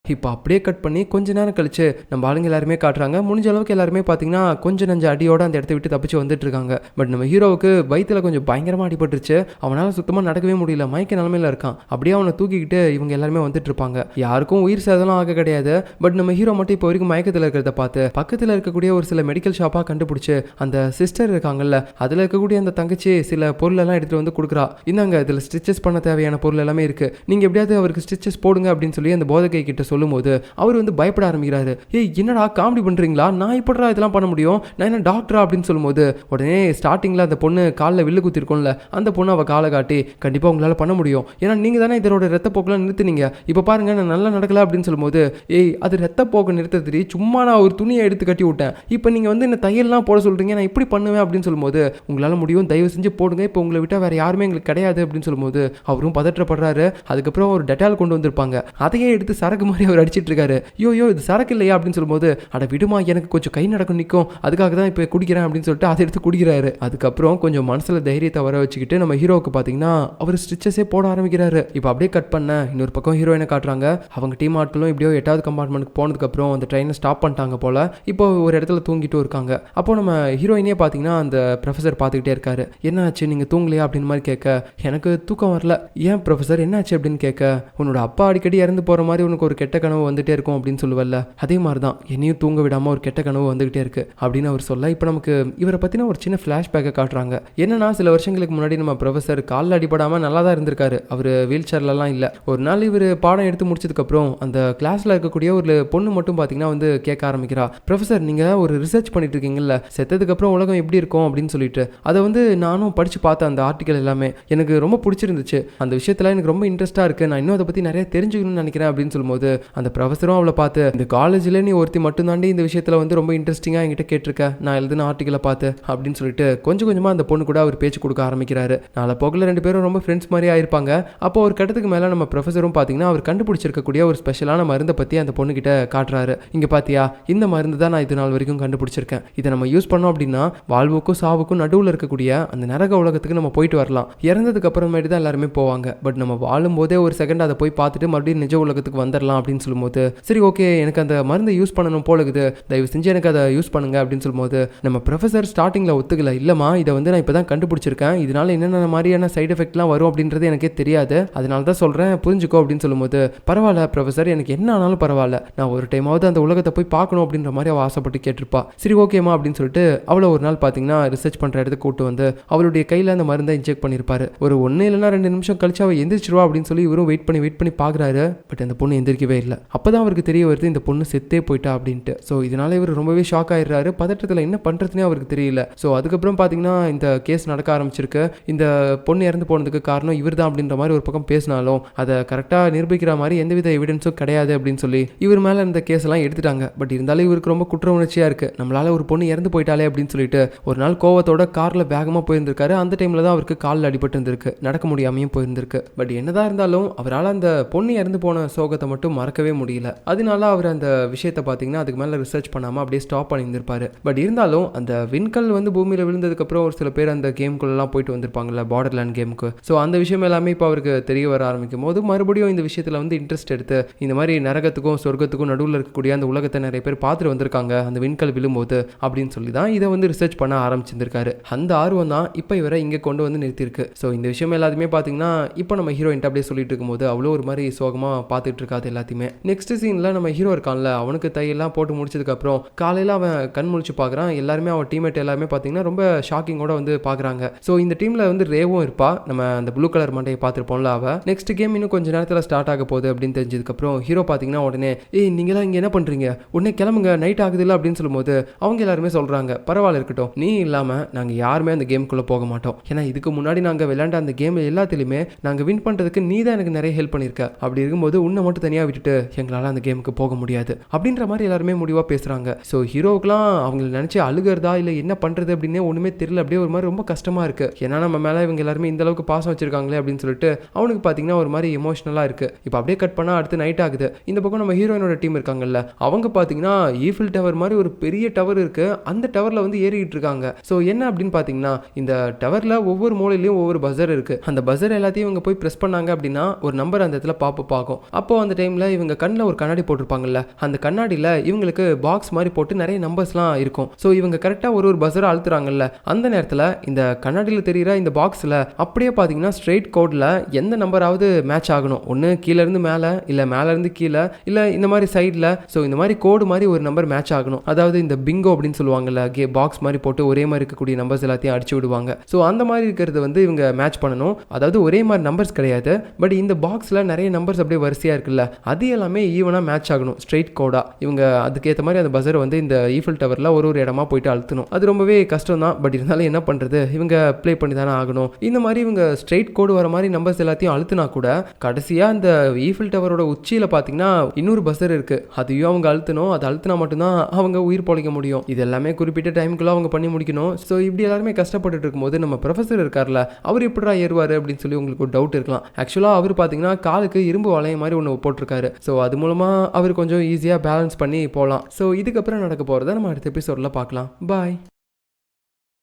இப்போ அப்படியே கட் பண்ணி கொஞ்ச நேரம் கழிச்சு நம்ம ஆளுங்க எல்லாருமே காட்டுறாங்க. முடிஞ்ச அளவுக்கு எல்லாருமே பார்த்தீங்கன்னா கொஞ்சம் நஞ்ச அடியோட அந்த இடத்த விட்டு தப்பிச்சு வந்துட்டு இருக்காங்க. பட் நம்ம ஹீரோவுக்கு வயிற்றுல கொஞ்சம் பயங்கரமாக அடிபட்டுருச்சு. அவனால் சுத்தமாக நடக்கவே முடியல, மயக்க நிலமையில இருக்கான். அப்படியே அவனை தூக்கிக்கிட்டு இவங்க எல்லாருமே வந்துட்டு இருப்பாங்க. யாருக்கும் உயிர் சேதம்லாம் ஆக கிடையாது. பட் நம்ம ஹீரோ மட்டும் இப்போ வரைக்கும் மயக்கத்தில் இருக்கிறத பார்த்து பக்கத்தில் இருக்கக்கூடிய ஒரு சில மெடிக்கல் ஷாப்பாக கண்டுபிடிச்சு அந்த சிஸ்டர் இருக்காங்கல்ல, அதில் இருக்கக்கூடிய அந்த தங்கச்சி சில பொருளெல்லாம் எடுத்துகிட்டு வந்து கொடுக்குறா. இந்தாங்க இதில் ஸ்டிச்சஸ் பண்ண தேவையான பொருள் எல்லாமே இருக்குது, நீங்கள் எப்படியாவது அவருக்கு ஸ்டிச்சஸ் போடுங்க அப்படின்னு சொல்லி அந்த போதகை கிட்ட சொல்லும்போது அவர் வந்து பயப்பட ஆரம்பிக்கிறாரு. ஏய் என்னடா காமெடி பண்றீங்களா, நான் இப்படா இதெல்லாம் பண்ண முடியும், நான் என்ன டாக்டரா அப்படின்னு சொல்லும்போது உடனே ஸ்டார்டிங்ல அந்த பொண்ணு காலில் வில்லு குத்திருக்கோம்ல, அந்த பொண்ணு அவ காலை காட்டி கண்டிப்பா உங்களால பண்ண முடியும், ஏன்னா நீங்க தானே இதோட ரத்த போக்கெல்லாம் நிறுத்துனீங்க, இப்போ பாருங்க நான் நல்லா நடக்கல அப்படின்னு சொல்லும்போது, ஏய் அது ரத்த போக்க நிறுத்தது சும்மா நான் ஒரு துணியை எடுத்து கட்டி விட்டேன், இப்போ நீங்க வந்து என்ன தையல்லாம் போட சொல்றீங்க, நான் இப்படி பண்ணுவேன் அப்படின்னு சொல்லும்போது உங்களால முடியும் தயவு செஞ்சு போடுங்க, இப்போ உங்களை விட்டா வேற யாருமே எங்களுக்கு கிடையாது அப்படின்னு சொல்லும்போது அவரும் பதற்றப்படுறாரு. அதுக்கப்புறம் ஒரு டெட்டால் கொண்டு வந்திருப்பாங்க, அதையே எடுத்து சரக்கு மாதிரி அவர் அடிச்சிட்டு இருக்காரு. யோ இது சரக்கு இல்லையா அப்படின்னு சொல்லும்போது, அட விடுமா எனக்கு கொஞ்சம் கை நடக்கும் நிற்கும், அதுக்காக தான் இப்போ குடிக்கிறேன் அப்படின்னு சொல்லிட்டு அதை எடுத்து குடிக்கிறாரு. அதுக்கப்புறம் கொஞ்சம் மனசுல தைரியத்தை வர வச்சுக்கிட்டு நம்ம ஹீரோவுக்கு பார்த்தீங்கன்னா அவர் ஸ்டிச்சஸே போட ஆரம்பிக்கிறாரு. இப்போ அப்படியே கட் பண்ண இன்னொரு பக்கம் ஹீரோயினை காட்டுறாங்க. அவங்க டீம் ஆட்களும் இப்படியோ 8வது கம்பார்ட்மெண்ட்டுக்கு போனதுக்கப்புறம் அந்த ட்ரெயினை ஸ்டாப் பண்ணிட்டாங்க போல. இப்போ ஒரு இடத்துல தூங்கிட்டும் இருக்காங்க. அப்போ நம்ம ஹீரோயினே பார்த்தீங்கன்னா அந்த ப்ரொஃபஸர் பார்த்துக்கிட்டே இருக்காரு. என்ன ஆச்சு நீங்கள் தூங்கலையா அப்படின்னு மாதிரி கேட்க, எனக்கு தூக்கம் வரல. ஏன் ப்ரொஃபஸர் என்ன ஆச்சு அப்படின்னு கேட்க, உன்னோட அப்பா அடிக்கடி இறந்து போகிற மாதிரி உனக்கு ஒரு கெட்ட கனவு வந்துட்டே இருக்கும் அப்படின்னு சொல்லுவல்ல, அதே மாதிரி தான் என்னையும் தூங்க விடாமல் ஒரு கெட்ட கனவு வந்துகிட்டே இருக்கு அப்படின்னு அவர் சொல்ல, இப்போ நமக்கு இவரை பற்றின ஒரு சின்ன ஃப்ளாஷ்பேக்கை காட்டுறாங்க. என்னன்னா சில வருஷங்களுக்கு முன்னாடி நம்ம ப்ரொஃபஸர் காலில் அடிபடாமல் நல்லா தான் இருந்திருக்காரு. அவர் வீல் சேர்லலாம் இல்லை. ஒரு நாள் இவர் பாடம் எடுத்து முடிச்சதுக்கப்புறம் அந்த கிளாஸில் இருக்கக்கூடிய ஒரு பொண்ணு மட்டும் பார்த்தீங்கன்னா வந்து கேட்க ஆரம்பிக்கிறா, ப்ரொஃபஸர் நீங்கள் ஒரு ரிசர்ச் பண்ணிட்டு இருக்கீங்கல்ல, செத்ததுக்கப்புறம் உலகம் எப்படி இருக்கும் அப்படின்னு சொல்லிட்டு, அதை வந்து நானும் படித்து பார்த்தேன். அந்த ஆர்டிக்கல் எல்லாமே எனக்கு ரொம்ப பிடிச்சிருந்துச்சு, அந்த விஷயத்தில் எனக்கு ரொம்ப இன்ட்ரெஸ்ட்டாக இருக்குது, நான் இன்னும் அதை பற்றி நிறைய தெரிஞ்சுக்கணும்னு நினைக்கிறேன் அப்படின்னு சொல்லும்போது அந்த ப்ரொஃபஸரும் அவளை பார்த்து, இந்த காலேஜில் நீ ஒருத்தி மட்டும் தாண்டி இந்த விஷயத்தில் வந்து ரொம்ப இன்ட்ரெஸ்டிங்காக என்கிட்ட கேட்டிருக்க, நான் எழுதின ஆர்டிக்கலை பார்த்து அப்படின்னு சொல்லிட்டு கொஞ்சம் கொஞ்சமாக அந்த பொண்ணு கூட அவர் பேச்சு கொடுக்க ஆரம்பிக்கிறாரு. நாளை போக்கில் 2 பேரும் ரொம்ப ஃப்ரெண்ட்ஸ் மாதிரி ஆயிருப்பாங்க. அப்போ ஒரு கட்டத்துக்கு மேலே நம்ம ப்ரொஃபஸரும் பார்த்தீங்கன்னா அவர் கண்டுபிடிச்சிருக்கக்கூடிய ஒரு ஸ்பெஷலான மருந்தை பற்றி அந்த பொண்ணுகிட்ட காட்டுறாரு. இங்கே பார்த்தியா, இந்த மருந்து தான் நான் இது நாள் வரைக்கும் கண்டுபிடிச்சிருக்கேன், இதை நம்ம யூஸ் பண்ணோம் அப்படின்னா வாழ்வுக்கும் சாவுக்கும் நடுவில் இருக்கக்கூடிய அந்த நரக உலகத்துக்கு நம்ம போயிட்டு வரலாம். இறந்ததுக்கு அப்புறமேட்டு தான் எல்லாருமே போவாங்க, பட் நம்ம வாழும் போதே ஒரு செகண்ட் அதை போய் பார்த்துட்டு மறுபடியும் நிஜ உலகத்துக்கு வந்துடலாம் அப்படின்னு சொல்லும்போது, சரி ஓகே எனக்கு அந்த மருந்தை யூஸ் பண்ணணும் போல இருக்குது, தயவு செஞ்சு எனக்கு அதை யூஸ் பண்ணுங்க அப்படின்னு சொல்லும்போது நம்ம ப்ரொஃபஸர் ஸ்டார்டிங்கில் ஒத்துக்கல, இல்லைம்மா இதை வந்து நான் இப்போ தான் கண்டுபிடிச்சிருக்கேன், இதனால என்னென்ன மாதிரியான சைடு எஃபெக்ட்லாம் வரும் அப்படின்றது எனக்கே தெரியாது, அதனால தான் சொல்கிறேன் புரிஞ்சுக்கோ அப்படின்னு சொல்லும்போது, பரவாயில்ல ப்ரொஃபஸர் எனக்கு என்ன ஆனாலும் பரவாயில்ல, நான் ஒரு டைமாவது அந்த உலகத்தை போய் பார்க்கணும் அப்படின்ற மாதிரி அவள் ஆசைப்பட்டு கேட்டிருப்பா. சரி ஓகேம்மா அப்படின்னு சொல்லிட்டு அவளை ஒரு நாள் பார்த்தீங்கன்னா ரிசர்ச் பண்ணுற இடத்துக்கு கூட்டு வந்து அவளுடைய கையில் அந்த மருந்தை இன்ஜெக்ட் பண்ணியிருப்பாரு. ஒரு 1 இல்லைனா 2 நிமிஷம் கழிச்சு அவள் எந்திரிச்சிருவா அப்படின்னு சொல்லி இவரும் வெயிட் பண்ணி பார்க்குறாரு. பட் அந்த பொண்ணு எந்திரிக்கவே இல்லை. அப்போதான் அவருக்கு தெரிய வருது இந்த பொண்ணு செத்தே போயிட்டா அப்படின்ட்டு. ஸோ இதனால இவர் ரொம்பவே ஷாக் ஆயிடுறாரு. பதற்றத்தில் என்ன பண்ணுறதுனே அவருக்கு தெரியல. ஸோ அதுக்கப்புறம் பார்த்தீங்கன்னா இந்த கேஸ் நடக்க ஆரம்பிச்சிருக்கு. இந்த பொண்ணு இறந்து போனதுக்கு காரணம் இவர் தான் அப்படின்ற மாதிரி ஒரு பக்கம் பேசினாலும் அதை கரெக்டாக நிரூபிக்கிற மாதிரி எந்தவித எவிடன்ஸும் கிடையாது அப்படின்னு சொல்லி இவர் மேலே இந்த கேஸ் எல்லாம் எடுத்துட்டாங்க. பட் இருந்தாலும் இவருக்கு ரொம்ப குற்ற உணர்ச்சியாக இருக்கு, நம்மளால ஒரு பொண்ணு இறந்து போயிட்டாலே அப்படின்னு சொல்லிட்டு ஒரு நாள் கோவத்தோட காரில் வேகமாக போயிருந்திருக்காரு. அந்த டைமில் தான் அவருக்கு காலில் அடிபட்டு இருந்திருக்கு, நடக்க முடியாமையும் போயிருந்திருக்கு. பட் என்னதான் இருந்தாலும் அவரால் அந்த பொண்ணு இறந்து போன சோகத்தை மட்டும் மறக்கவே முடியல. அதனால அவர் அந்த விஷயத்தை பார்த்தீங்கன்னா அதுக்கு மேலே ரிசர்ச் பண்ணாமல் அப்படியே ஸ்டாப் பண்ணியிருந்திருப்பாரு. பட் இருந்தாலும் அந்த விண்கல் வந்து பூமியில் விழுந்ததுக்கப்புறம் ஒரு சில பேர் அந்த கேமுக்குள்ளெல்லாம் போயிட்டு வந்திருப்பாங்கல்ல, பார்டர் லேண்ட் கேமுக்கு. ஸோ அந்த விஷயம் எல்லாமே இப்போ அவருக்கு தெரிய வர ஆரம்பிக்கும் போது மறுபடியும் இந்த விஷயத்தில் வந்து இன்ட்ரெஸ்ட் எடுத்து இந்த மாதிரி நரகத்துக்கும் சொர்க்கத்துக்கும் நடுவில் இருக்கக்கூடிய அந்த உலகத்தை நிறைய பேர் பார்த்துட்டு வந்திருக்காங்க அந்த விண்கல் விழும்போது அப்படின்னு சொல்லி தான் இதை வந்து ரிசர்ச் பண்ண ஆரம்பிச்சிருந்திருக்காரு. அந்த ஆர்வம் தான் இப்போ இவரை இங்கே கொண்டு வந்து நிறுத்திருக்கு. ஸோ இந்த விஷயம் எல்லாத்தையுமே பார்த்தீங்கன்னா இப்போ நம்ம ஹீரோயின்ட்ட அப்படியே சொல்லிட்டு இருக்கும்போது அவ்வளோ ஒரு மாதிரி சோகமாக பார்த்துட்டு இருக்காது எல்லாத்தையுமே. நெக்ஸ்ட் சீனில் நம்ம ஹீரோ இருக்கான்ல, அவனுக்கு தையெல்லாம் போட்டு முடிச்சதுக்கப்புறம் காலையில் அவன் கண் முழிச்சு பார்க்குறான். எல்லாருமே அவன் டீம்மேட் எல்லாருமே பார்த்தீங்கன்னா ரொம்ப ஷாக்கிங்கோட வந்து பார்க்குறாங்க. ஸோ இந்த டீமில் வந்து ரேவும் இருப்பா, நம்ம அந்த ப்ளூ கலர் மண்டையை பார்த்துருப்போம்ல அவள். நெக்ஸ்ட் கேம் இன்னும் கொஞ்சம் நேரத்தில் ஸ்டார்ட் ஆக போகுது அப்படின்னு தெரிஞ்சதுக்கப்புறம் ஹீரோ பார்த்தீங்கன்னா உடனே நீங்களாம் இங்கே என்ன பண்ணுறீங்க, உடனே கிளம்புங்க நைட் ஆகுதுல்ல அப்படின்னு சொல்லும்போது அவங்க எல்லாருமே சொல்கிறாங்க, பரவாயில்ல இருக்கட்டும், நீ இல்லாமல் நாங்கள் யாருமே அந்த கேமுக்குள்ளே போக மாட்டோம், ஏன்னா இதுக்கு முன்னாடி நாங்கள் விளையாண்ட அந்த கேம் எல்லாத்துலேயுமே நாங்கள் வின் பண்ணுறதுக்கு நீ தான் எனக்கு நிறைய ஹெல்ப் பண்ணியிருக்க, அப்படி இருக்கும்போது உன்னை மட்டும் தனியாக விட்டுட்டு விட்டுட்டு எங்களால் அந்த கேமுக்கு போக முடியாது அப்படின்ற மாதிரி எல்லாருமே முடிவாக பேசுகிறாங்க. ஸோ ஹீரோவுக்குலாம் அவங்களை நினச்சி அழுகிறதா இல்லை என்ன பண்ணுறது அப்படின்னே ஒன்றுமே தெரியல. அப்படியே ஒரு மாதிரி ரொம்ப கஷ்டமாக இருக்குது. ஏன்னா நம்ம மேலே இவங்க எல்லாருமே இந்த அளவுக்கு பாசம் வச்சிருக்காங்களே அப்படின்னு சொல்லிட்டு அவனுக்கு பார்த்தீங்கன்னா ஒரு மாதிரி எமோஷனலாக இருக்குது. இப்போ அப்படியே கட் பண்ணால் அடுத்து நைட் ஆகுது. இந்த பக்கம் நம்ம ஹீரோயினோட டீம் இருக்காங்கல்ல, அவங்க பார்த்தீங்கன்னா ஈஃபில் டவர் மாதிரி ஒரு பெரிய டவர் இருக்குது. அந்த டவரில் வந்து ஏறிக்கிட்டு இருக்காங்க. ஸோ என்ன அப்படின்னு பார்த்தீங்கன்னா இந்த டவரில் ஒவ்வொரு மூலையிலையும் ஒவ்வொரு பஸர் இருக்குது. அந்த பஸர் எல்லாத்தையும் இவங்க போய் ப்ரெஸ் பண்ணாங்க அப்படின்னா ஒரு நம்பர் அந்த இடத்துல பாப்பப் ஆகும். அப்போ அந்த டைமில் இவங்க கண்ணில் ஒரு கண்ணாடி போட்டிருப்பாங்கல்ல, அந்த கண்ணாடியில் இவங்களுக்கு பாக்ஸ் மாதிரி போட்டு நிறைய நம்பர்ஸ்லாம் இருக்கும். ஸோ இவங்க கரெக்டாக ஒரு பஸரை அழுத்துறாங்கல்ல, அந்த நேரத்தில் இந்த கண்ணாடியில் தெரிகிற இந்த பாக்ஸில் அப்படியே பார்த்தீங்கன்னா ஸ்ட்ரெயிட் கோடில் எந்த நம்பராவது மேட்ச் ஆகணும். ஒன்று கீழேருந்து மேலே, இல்லை மேலேருந்து கீழே, இல்லை இந்த மாதிரி சைடில். ஸோ இந்த மாதிரி கோடு மாதிரி ஒரு நம்பர் மேட்ச் ஆகணும். அதாவது இந்த பிங்கோ அப்படின்னு சொல்லுவாங்கல்ல, பாக்ஸ் மாதிரி போட்டு ஒரே மாதிரி இருக்கக்கூடிய நம்பர்ஸ் எல்லாத்தையும் அடிச்சு விடுவாங்க. ஸோ அந்த மாதிரி இருக்கிறது வந்து இவங்க மேட்ச் பண்ணணும். அதாவது ஒரே மாதிரி நம்பர்ஸ் கிடையாது, பட் இந்த பாக்ஸில் நிறைய நம்பர்ஸ் அப்படியே வரிசையாக இருக்குல்ல, அது எல்லாமே ஈவனாக மேட்ச் ஆகணும் ஸ்ட்ரெயிட் கோடாக. இவங்க அதுக்கேற்ற மாதிரி அந்த பஸர் வந்து இந்த ஈஃபில் டவரில் ஒரு இடமா போயிட்டு அழுத்தணும். அது ரொம்பவே கஷ்டம் தான், பட் இருந்தாலும் என்ன பண்ணுறது, இவங்க ப்ளே பண்ணி தானே ஆகணும். இந்த மாதிரி இவங்க ஸ்ட்ரெயிட் கோடு வர மாதிரி நம்பர்ஸ் எல்லாத்தையும் அழுத்தினா கூட கடைசியாக இந்த ஈஃபில் டவரோட உச்சியில் பார்த்தீங்கன்னா இன்னொரு பஸர் இருக்குது. அதையும் அவங்க அழுத்தணும். அது அழுத்தினா மட்டும்தான் அவங்க உயிர் பொழைக்க முடியும். இது எல்லாமே குறிப்பிட்ட டைமுக்குள்ள அவங்க பண்ணி முடிக்கணும். ஸோ இப்படி எல்லாருமே கஷ்டப்பட்டு இருக்கும்போது நம்ம ப்ரொஃபஸர் இருக்கார்ல, அவர் எப்படிடா ஏறுவார் அப்படின்னு சொல்லி உங்களுக்கு ஒரு டவுட் இருக்கலாம். ஆக்சுவலாக அவர் பார்த்தீங்கன்னா காலுக்கு இரும்பு வளையம் மாதிரி ஒன்று போட்டிருக்காரு. ஸோ அது மூலமாக அவர் கொஞ்சம் ஈஸியாக பேலன்ஸ் பண்ணி போகலாம். ஸோ இதுக்கப்புறம் நடக்க போகிறத நம்ம அடுத்த எபிசோடில் பார்க்கலாம். பாய்.